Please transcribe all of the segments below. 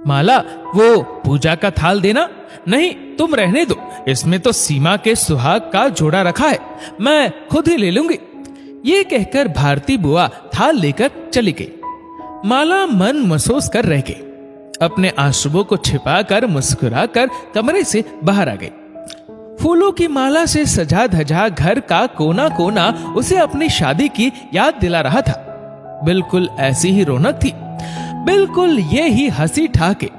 माला, वो पूजा का थाल देना। नहीं, तुम रहने दो, इसमें तो सीमा के सुहाग का जोड़ा रखा है, मैं खुद ही ले लूंगी। ये कहकर भारती बुआ थाल लेकर चली गई। माला मन महसूस कर रह गई। अपने आंसुओं को छिपाकर मुस्कुराकर कमरे से बाहर आ गई। फूलों की माला से सजा धजा घर का कोना कोना उसे अपनी शादी की याद दिला रहा था। बिल्कुल ऐसी ही रौनक थी, बिल्कुल ये ही हंसी ठाके,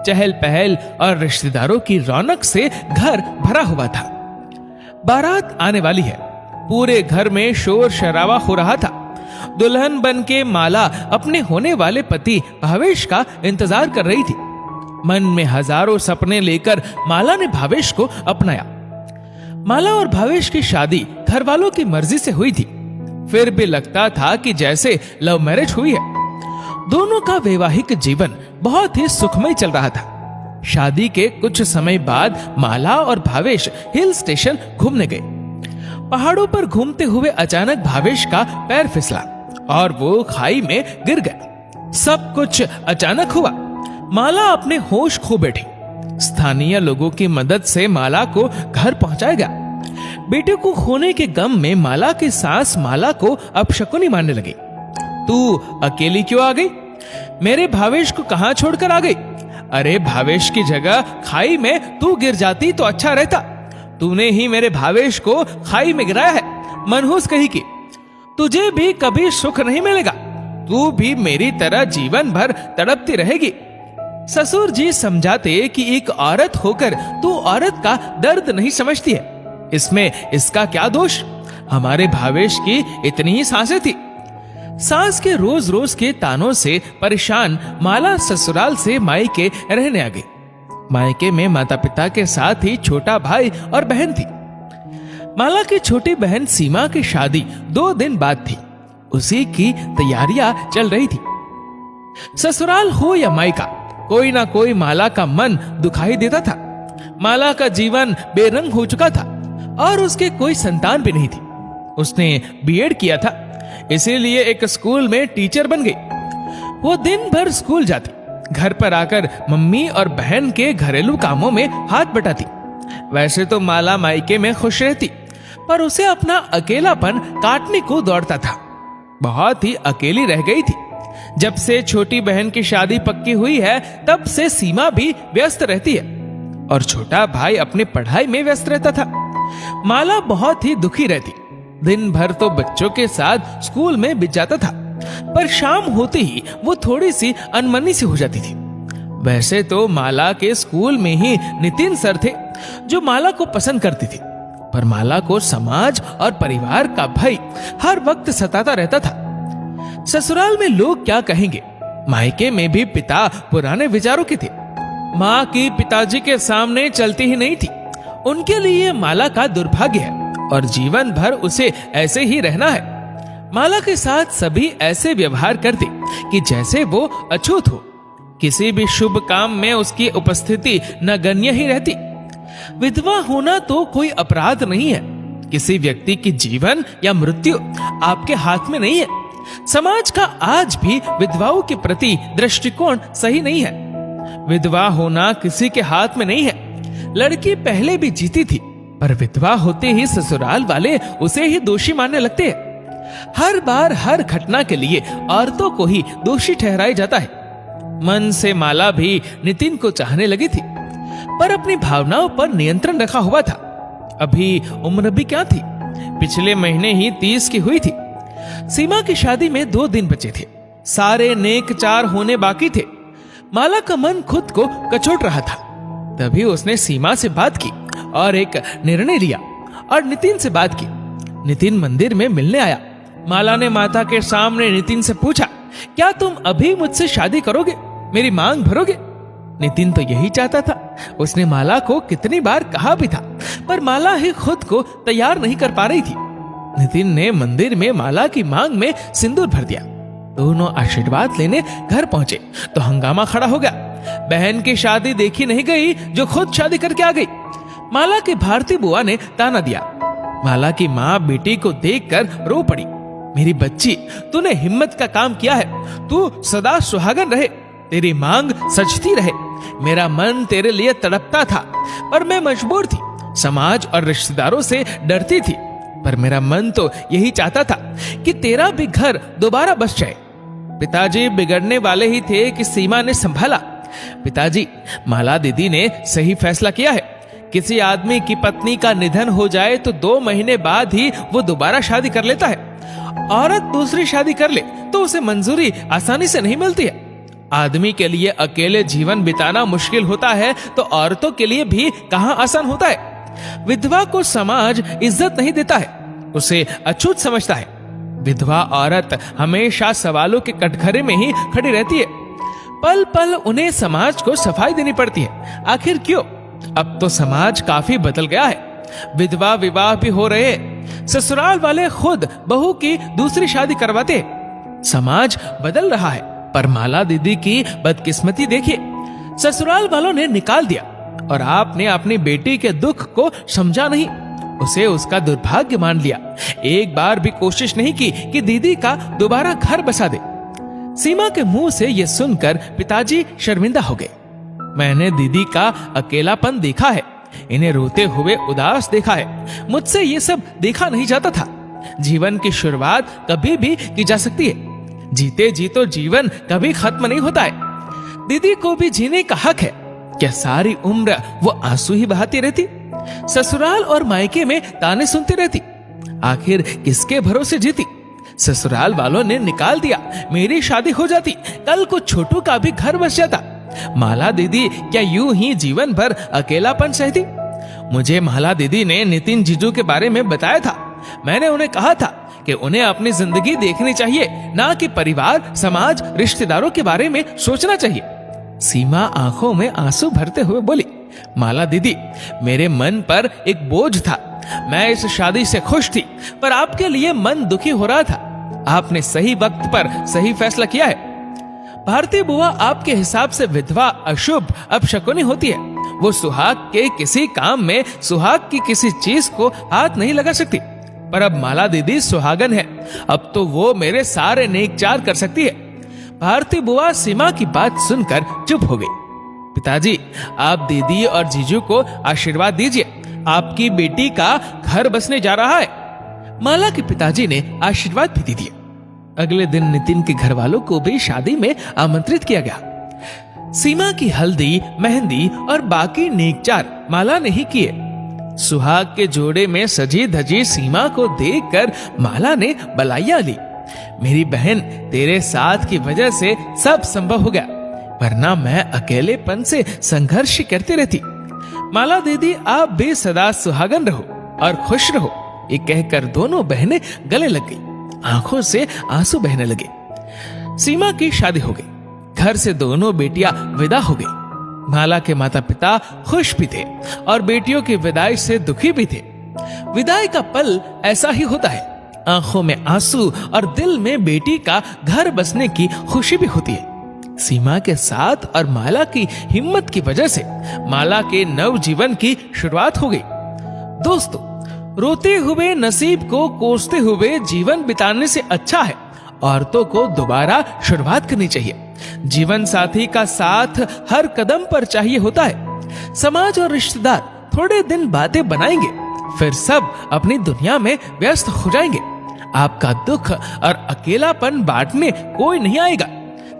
चहल पहल और रिश्तेदारों की रौनक से घर भरा हुआ था। बारात आने वाली है, पूरे घर में शोर शराबा हो रहा था। दुल्हन बन के माला अपने होने वाले पति भावेश का इंतजार कर रही थी। मन में हजारों सपने लेकर माला ने भावेश को अपनाया। माला और भावेश की शादी घर वालों की मर्जी से हुई थी, फिर भी लगता था कि जैसे लव मैरिज हुई है। दोनों का वैवाहिक जीवन बहुत ही सुखमय चल रहा था। शादी के कुछ समय बाद माला और भावेश हिल स्टेशन घूमने गए। पहाड़ों पर घूमते हुए अचानक भावेश का पैर फिसला और वो खाई में गिर गया। सब कुछ अचानक हुआ। माला अपने होश खो बैठी। स्थानीय लोगों की मदद से माला को घर पहुंचाया गया। बेटे को खोने के गम में माला की सास माला को अपशकुनी मानने लगी। तू अकेली क्यों आ गई? मेरे भावेश को कहां छोड़कर आ गई? अरे भावेश की जगह खाई में तू गिर जाती तो अच्छा रहता। तूने ही मेरे भावेश को खाई में गिराया है, मनहूस कही की। तुझे भी कभी सुख नहीं मिलेगा, तू भी मेरी तरह जीवन भर तड़पती रहेगी। ससुर जी समझाते कि एक औरत होकर तू औरत का दर्द नहीं समझती है, इसमें इसका क्या दोष? हमारे भावेश की इतनी ही सांसें थी। सास के रोज रोज के तानों से परेशान माला ससुराल से मायके रहने आ गई। मायके में माता पिता के साथ ही छोटा भाई और बहन थी। माला की छोटी बहन सीमा की शादी 2 दिन बाद थी। उसी की तैयारियां चल रही थी। ससुराल हो या मायका, कोई ना कोई माला का मन दुखाई देता था। माला का जीवन बेरंग हो चुका था और उसके कोई संतान भी नहीं थी। उसने बीएड किया था, इसीलिए एक स्कूल में टीचर बन गई। वो दिन भर स्कूल जाती, घर पर आकर मम्मी और बहन के घरेलू कामों में हाथ बटाती। वैसे तो माला मायके में खुश रहती, पर उसे अपना अकेलापन काटने को दौड़ता था। बहुत ही अकेली रह गई थी। जब से छोटी बहन की शादी पक्की हुई है, तब से सीमा भी व्यस्त रहती है और छोटा भाई अपनी पढ़ाई में व्यस्त रहता था। माला बहुत ही दुखी रहती। दिन भर तो बच्चों के साथ स्कूल में बीत जाता था, पर शाम होते ही वो थोड़ी सी अनमनी सी हो जाती थी। वैसे तो माला के स्कूल में ही नितिन सर थे, जो माला को पसंद करती थी, पर माला को समाज और परिवार का भय हर वक्त सताता रहता था। ससुराल में लोग क्या कहेंगे, मायके में भी पिता पुराने विचारों के थे। माँ की पिताजी के सामने चलती ही नहीं थी। उनके लिए माला का दुर्भाग्य है और जीवन भर उसे ऐसे ही रहना है। माला के साथ सभी ऐसे व्यवहार करते कि जैसे वो अछूत हो। किसी भी शुभ काम में उसकी उपस्थिति नगण्य ही रहती। विधवा होना तो कोई अपराध नहीं है। किसी व्यक्ति की जीवन या मृत्यु आपके हाथ में नहीं है। समाज का आज भी विधवाओं के प्रति दृष्टिकोण सही नहीं है। विधवा होना किसी के हाथ में नहीं है। लड़की पहले भी जीती थी, पर विधवा होते ही ससुराल वाले उसे ही दोषी मानने लगते हैं। हर बार हर घटना के लिए औरतों को ही दोषी ठहराया जाता है। मन से माला भी नितिन को चाहने लगी थी, पर अपनी भावनाओं पर नियंत्रण रखा हुआ था। अभी उम्र भी क्या थी, पिछले महीने ही 30 की हुई थी। सीमा की शादी में 2 दिन बचे थे। सारे नेक चार होने बाकी थे। माला का मन खुद को कचोट रहा था। तभी उसने सीमा से बात की और एक निर्णय लिया और नितिन से बात की। नितिन मंदिर में मिलने आया। माला ने माता के सामने नितिन से पूछा, क्या तुम अभी मुझसे शादी करोगे, मेरी मांग भरोगे? नितिन तो यही चाहता था। उसने माला को कितनी बार कहा भी था, पर माला ही खुद को तैयार नहीं कर पा रही थी। नितिन ने मंदिर में माला की मांग में सिंदूर भर दिया। दोनों आशीर्वाद लेने घर पहुंचे तो हंगामा खड़ा हो गया। बहन की शादी देखी नहीं गई, जो खुद शादी करके आ गई। माला की भारती बुआ ने ताना दिया। माला की माँ बेटी को देखकर रो पड़ी। मेरी बच्ची, तूने हिम्मत का काम किया है। तू सदा सुहागन रहे। तेरी मांग सजती रहे। मेरा मन तेरे लिए तड़पता था, पर मैं मजबूर थी। समाज और रिश्तेदारों से डरती थी, पर मेरा मन तो यही चाहता था कि तेरा भी घर दोबारा बस जाए। पिताजी बिगड़ने वाले ही थे कि सीमा ने संभाला। पिताजी, माला दीदी ने सही फैसला किया है। किसी आदमी की पत्नी का निधन हो जाए तो 2 महीने बाद ही वो दोबारा शादी कर लेता है। औरत दूसरी शादी कर ले तो उसे मंजूरी आसानी से नहीं मिलती है। आदमी के लिए अकेले जीवन बिताना मुश्किल होता है, तो औरतों के लिए भी कहां आसान होता है। विधवा को समाज इज्जत नहीं देता है, उसे अछूत समझता है। विधवा औरत हमेशा सवालों के कटघरे में ही खड़ी रहती है। पल पल उन्हें समाज को सफाई देनी पड़ती है। आखिर क्यों? अब तो समाज काफी बदल गया है। विधवा विवाह भी हो रहे हैं। ससुराल वाले खुद बहू की दूसरी शादी करवाते हैं। समाज बदल रहा है, पर माला दीदी की बदकिस्मती देखिए। ससुराल वालों ने निकाल दिया और आपने अपनी बेटी के दुख को समझा नहीं, उसे उसका दुर्भाग्य मान लिया। एक बार भी कोशिश नहीं की कि दीदी का दोबारा घर बसा दे। सीमा के मुंह से यह सुनकर पिताजी शर्मिंदा हो गए। मैंने दीदी का अकेलापन देखा है, इन्हें रोते हुए उदास देखा है। मुझसे ये सब देखा नहीं जाता था। जीवन की शुरुआत कभी भी की जा सकती है। जीते जी तो जीवन कभी खत्म नहीं होता है। दीदी को भी जीने का हक है। क्या सारी उम्र वो आंसू ही बहाती रहती? ससुराल और मायके में ताने सुनती रहती? आखिर किसके भरोसे जीती? ससुराल वालों ने निकाल दिया, मेरी शादी हो जाती, कल को छोटू का भी घर बस जाता। माला दीदी क्या यूं ही जीवन भर अकेलापन सहती? मुझे माला दीदी ने नितिन जीजू के बारे में बताया था। मैंने उन्हें कहा था कि उन्हें अपनी जिंदगी देखनी चाहिए, ना कि परिवार, समाज, रिश्तेदारों के बारे में सोचना चाहिए। सीमा आंखों में आंसू भरते हुए बोली, माला दीदी, मेरे मन पर एक बोझ था। मैं इस शादी से खुश थी, पर आपके लिए मन दुखी हो रहा था। आपने सही वक्त पर सही फैसला किया है। भारती बुआ, आपके हिसाब से विधवा अशुभ अपशकुनी होती है। वो सुहाग के किसी काम में सुहाग की किसी चीज को हाथ नहीं लगा सकती। पर अब माला दीदी सुहागन है, अब तो वो मेरे सारे नेकचार कर सकती है। भारती बुआ सीमा की बात सुनकर चुप हो गई। पिताजी, आप दीदी और जीजू को आशीर्वाद दीजिए, आपकी बेटी का घर बसने जा रहा है। माला के पिताजी ने आशीर्वाद भी दे दिया। अगले दिन नितिन के घर वालों को भी शादी में आमंत्रित किया गया। सीमा की हल्दी, मेहंदी और बाकी नेकचार माला ने ही किए। सुहाग के जोड़े में सजी धजी सीमा को देखकर माला ने बलाइयां ली। मेरी बहन, तेरे साथ की वजह से सब संभव हो गया, वरना मैं अकेलेपन से संघर्ष करती रहती। माला दीदी, आप भी सदा सुहागन रहो और खुश रहो। ये कहकर दोनों बहनें गले लग गई। आंखों से आंसू बहने लगे। सीमा की शादी हो गई। घर से दोनों बेटियां विदा हो गई। माला के माता पिता खुश भी थे और बेटियों की विदाई से दुखी भी थे। विदाई का पल ऐसा ही होता है। आंखों में आंसू और दिल में बेटी का घर बसने की खुशी भी होती है। सीमा के साथ और माला की हिम्मत की वजह से माला के नव जीवन की शुरुआत हो गई। दोस्तों, रोते हुए नसीब को कोसते हुए जीवन बिताने से अच्छा है औरतों को दोबारा शुरुआत करनी चाहिए। जीवन साथी का साथ हर कदम पर चाहिए होता है। समाज और रिश्तेदार थोड़े दिन बातें बनाएंगे, फिर सब अपनी दुनिया में व्यस्त हो जाएंगे। आपका दुख और अकेलापन बांटने कोई नहीं आएगा।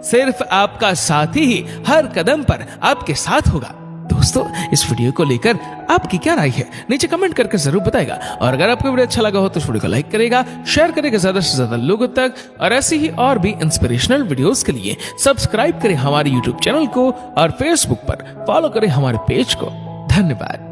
सिर्फ आपका साथी ही हर कदम पर आपके साथ होगा। दोस्तों, इस वीडियो को लेकर आपकी क्या राय है नीचे कमेंट करके जरूर बताएगा। और अगर आपको वीडियो अच्छा लगा हो तो इस वीडियो को लाइक करेगा, शेयर करेगा ज्यादा से ज्यादा लोगों तक। और ऐसी ही और भी इंस्पिरेशनल वीडियोस के लिए सब्सक्राइब करें हमारे यूट्यूब चैनल को और फेसबुक पर फॉलो करें हमारे पेज को। धन्यवाद।